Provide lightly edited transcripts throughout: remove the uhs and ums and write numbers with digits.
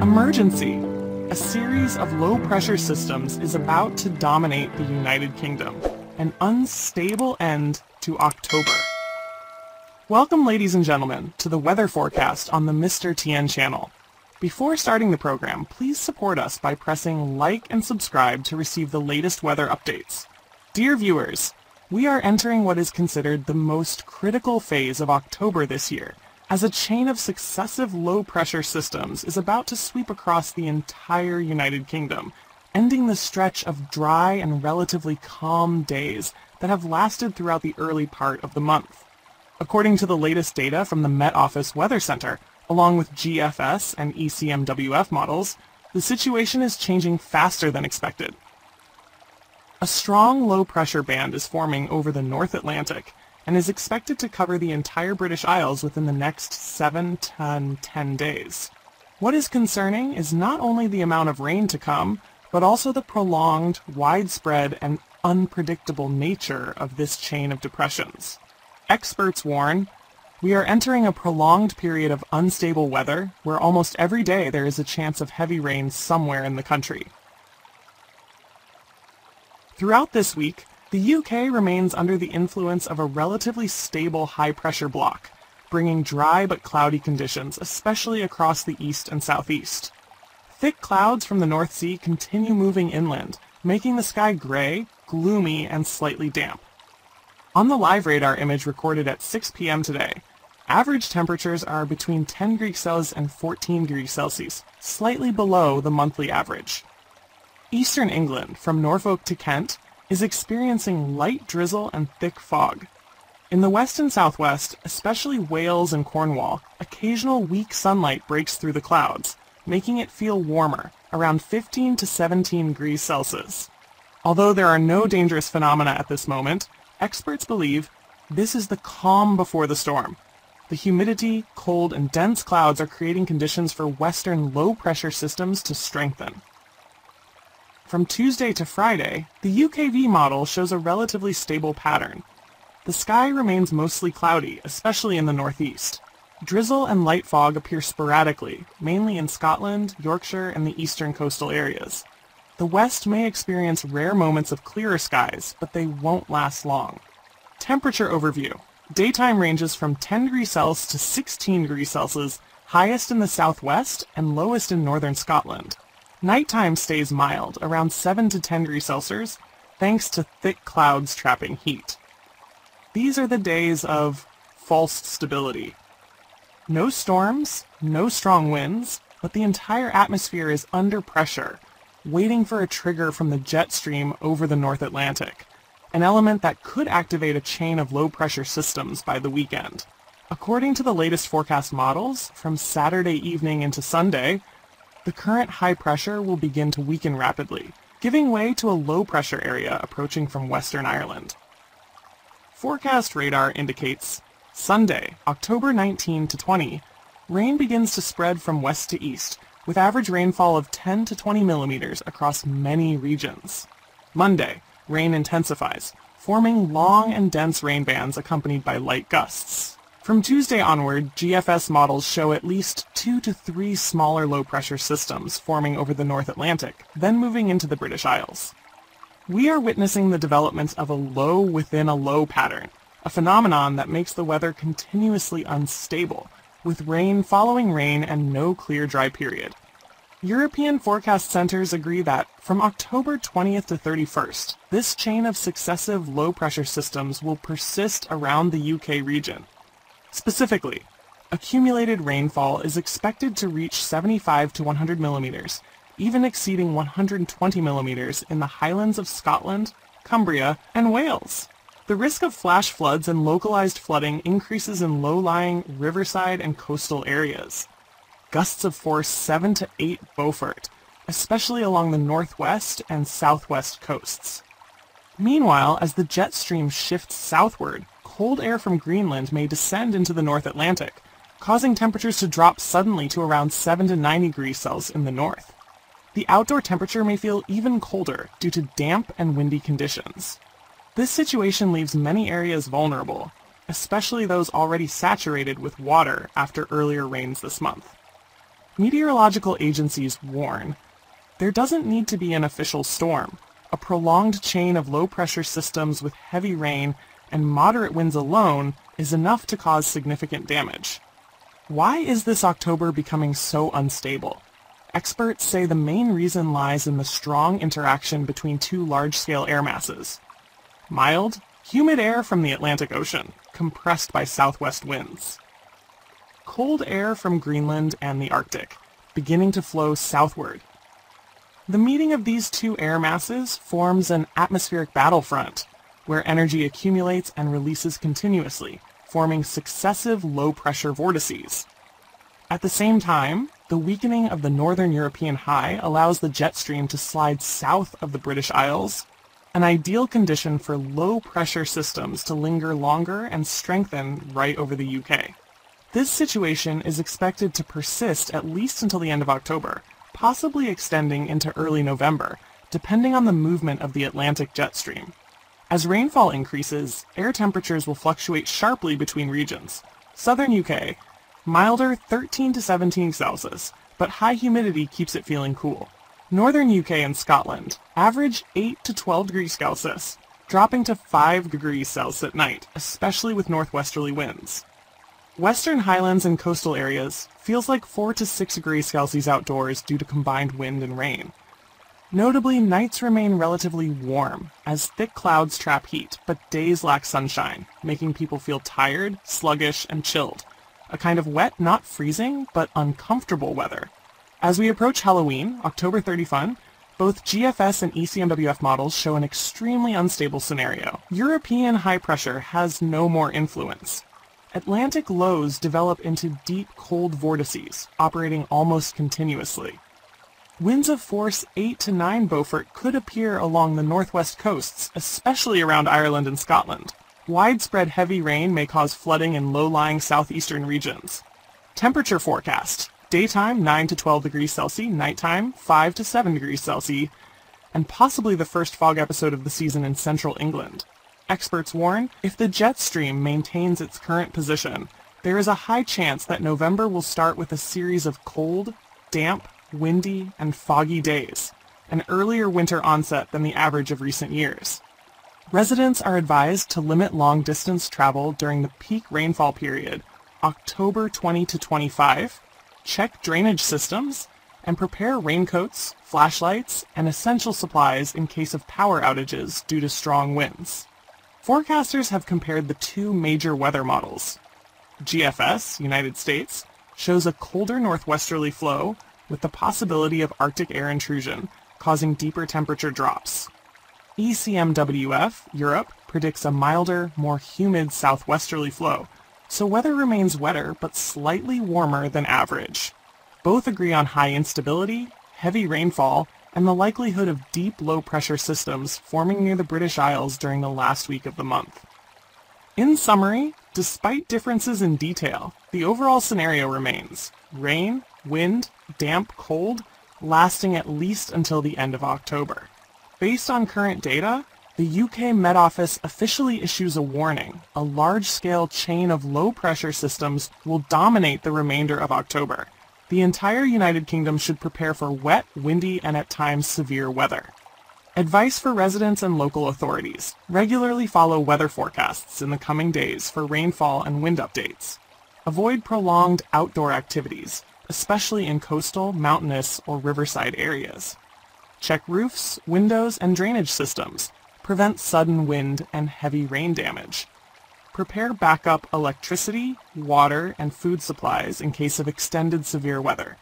Emergency! A series of low-pressure systems is about to dominate the United Kingdom. An unstable end to October. Welcome, ladies and gentlemen, to the weather forecast on the Mr. Tien channel. Before starting the program, please support us by pressing like and subscribe to receive the latest weather updates. Dear viewers, we are entering what is considered the most critical phase of October this year, as a chain of successive low-pressure systems is about to sweep across the entire United Kingdom, ending the stretch of dry and relatively calm days that have lasted throughout the early part of the month. According to the latest data from the Met Office Weather Center, along with GFS and ECMWF models, the situation is changing faster than expected. A strong low-pressure band is forming over the North Atlantic, and is expected to cover the entire British Isles within the next 7 to 10 days. What is concerning is not only the amount of rain to come, but also the prolonged, widespread, and unpredictable nature of this chain of depressions. Experts warn, we are entering a prolonged period of unstable weather, where almost every day there is a chance of heavy rain somewhere in the country. Throughout this week, the UK remains under the influence of a relatively stable high-pressure block, bringing dry but cloudy conditions, especially across the east and southeast. Thick clouds from the North Sea continue moving inland, making the sky gray, gloomy, and slightly damp. On the live radar image recorded at 6 p.m. today, average temperatures are between 10 degrees Celsius and 14 degrees Celsius, slightly below the monthly average. Eastern England, from Norfolk to Kent, is experiencing light drizzle and thick fog. In the west and southwest, especially Wales and Cornwall, occasional weak sunlight breaks through the clouds, making it feel warmer, around 15 to 17 degrees Celsius. Although there are no dangerous phenomena at this moment, experts believe this is the calm before the storm. The humidity, cold, and dense clouds are creating conditions for western low-pressure systems to strengthen. From Tuesday to Friday, the UKV model shows a relatively stable pattern. The sky remains mostly cloudy, especially in the northeast. Drizzle and light fog appear sporadically, mainly in Scotland, Yorkshire, and the eastern coastal areas. The west may experience rare moments of clearer skies, but they won't last long. Temperature overview. Daytime ranges from 10 degrees Celsius to 16 degrees Celsius, highest in the southwest and lowest in northern Scotland. Nighttime stays mild, around 7 to 10 degrees Celsius, thanks to thick clouds trapping heat. These are the days of false stability. No storms, no strong winds, but the entire atmosphere is under pressure, waiting for a trigger from the jet stream over the North Atlantic, an element that could activate a chain of low-pressure systems by the weekend. According to the latest forecast models, from Saturday evening into Sunday, the current high pressure will begin to weaken rapidly, giving way to a low-pressure area approaching from Western Ireland. Forecast radar indicates Sunday, October 19 to 20, rain begins to spread from west to east, with average rainfall of 10 to 20 millimeters across many regions. Monday, rain intensifies, forming long and dense rain bands accompanied by light gusts. From Tuesday onward, GFS models show at least 2 to 3 smaller low-pressure systems forming over the North Atlantic, then moving into the British Isles. We are witnessing the development of a low within a low pattern, a phenomenon that makes the weather continuously unstable, with rain following rain and no clear dry period. European forecast centers agree that, from October 20th to 31st, this chain of successive low-pressure systems will persist around the UK region. Specifically, accumulated rainfall is expected to reach 75 to 100 millimeters, even exceeding 120 millimeters in the Highlands of Scotland, Cumbria, and Wales. The risk of flash floods and localized flooding increases in low-lying riverside and coastal areas. Gusts of force 7 to 8 Beaufort, especially along the northwest and southwest coasts. Meanwhile, as the jet stream shifts southward, cold air from Greenland may descend into the North Atlantic, causing temperatures to drop suddenly to around 7 to 9 degrees Celsius in the north. The outdoor temperature may feel even colder due to damp and windy conditions. This situation leaves many areas vulnerable, especially those already saturated with water after earlier rains this month. Meteorological agencies warn there doesn't need to be an official storm. A prolonged chain of low-pressure systems with heavy rain and moderate winds alone is enough to cause significant damage. Why is this October becoming so unstable? Experts say the main reason lies in the strong interaction between two large-scale air masses. Mild, humid air from the Atlantic Ocean, compressed by southwest winds. Cold air from Greenland and the Arctic, beginning to flow southward. The meeting of these two air masses forms an atmospheric battlefront, where energy accumulates and releases continuously, forming successive low-pressure vortices. At the same time, the weakening of the northern European high allows the jet stream to slide south of the British Isles, an ideal condition for low-pressure systems to linger longer and strengthen right over the UK. This situation is expected to persist at least until the end of October, possibly extending into early November, depending on the movement of the Atlantic jet stream. As rainfall increases, air temperatures will fluctuate sharply between regions. Southern UK, milder 13 to 17 Celsius, but high humidity keeps it feeling cool. Northern UK and Scotland, average 8 to 12 degrees Celsius, dropping to 5 degrees Celsius at night, especially with northwesterly winds. Western Highlands and coastal areas feels like 4 to 6 degrees Celsius outdoors due to combined wind and rain. Notably, nights remain relatively warm, as thick clouds trap heat, but days lack sunshine, making people feel tired, sluggish, and chilled. A kind of wet, not freezing, but uncomfortable weather. As we approach Halloween, October 31, both GFS and ECMWF models show an extremely unstable scenario. European high pressure has no more influence. Atlantic lows develop into deep, cold vortices, operating almost continuously. Winds of force 8 to 9 Beaufort could appear along the northwest coasts, especially around Ireland and Scotland. Widespread heavy rain may cause flooding in low-lying southeastern regions. Temperature forecast: daytime 9 to 12 degrees Celsius, nighttime 5 to 7 degrees Celsius, and possibly the first fog episode of the season in central England. Experts warn, if the jet stream maintains its current position, there is a high chance that November will start with a series of cold, damp, windy, and foggy days, an earlier winter onset than the average of recent years. Residents are advised to limit long-distance travel during the peak rainfall period, October 20 to 25, check drainage systems, and prepare raincoats, flashlights, and essential supplies in case of power outages due to strong winds. Forecasters have compared the two major weather models. GFS, United States, shows a colder northwesterly flow with the possibility of Arctic air intrusion, causing deeper temperature drops. ECMWF, Europe, predicts a milder, more humid southwesterly flow, so weather remains wetter but slightly warmer than average. Both agree on high instability, heavy rainfall, and the likelihood of deep low-pressure systems forming near the British Isles during the last week of the month. In summary, despite differences in detail, the overall scenario remains rain, wind, damp, cold, lasting at least until the end of October. Based on current data, the UK Met Office officially issues a warning. A large-scale chain of low-pressure systems will dominate the remainder of October. The entire United Kingdom should prepare for wet, windy, and at times severe weather. Advice for residents and local authorities: regularly follow weather forecasts in the coming days for rainfall and wind updates. Avoid prolonged outdoor activities, especially in coastal, mountainous, or riverside areas. Check roofs, windows, and drainage systems. Prevent sudden wind and heavy rain damage. Prepare backup electricity, water, and food supplies in case of extended severe weather.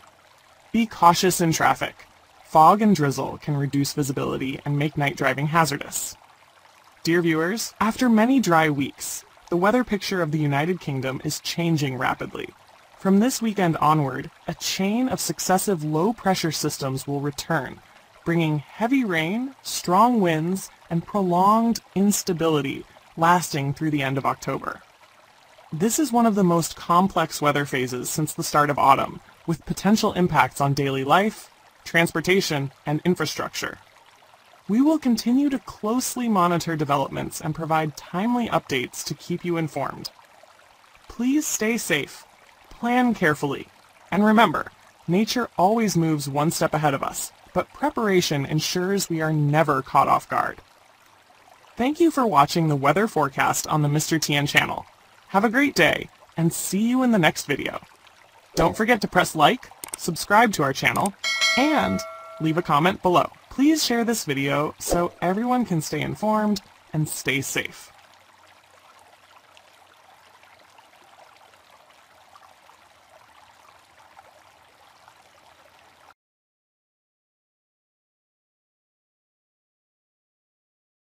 Be cautious in traffic. Fog and drizzle can reduce visibility and make night driving hazardous. Dear viewers, after many dry weeks, the weather picture of the United Kingdom is changing rapidly. From this weekend onward, a chain of successive low-pressure systems will return, bringing heavy rain, strong winds, and prolonged instability lasting through the end of October. This is one of the most complex weather phases since the start of autumn, with potential impacts on daily life, transportation, and infrastructure. We will continue to closely monitor developments and provide timely updates to keep you informed. Please stay safe, plan carefully, and remember, Nature always moves one step ahead of us, but preparation ensures we are never caught off guard. Thank you for watching the weather forecast on the Mr. Tien channel. Have a great day, and see you in the next video. Don't forget to press like, subscribe to our channel, and leave a comment below. Please share this video so everyone can stay informed and stay safe.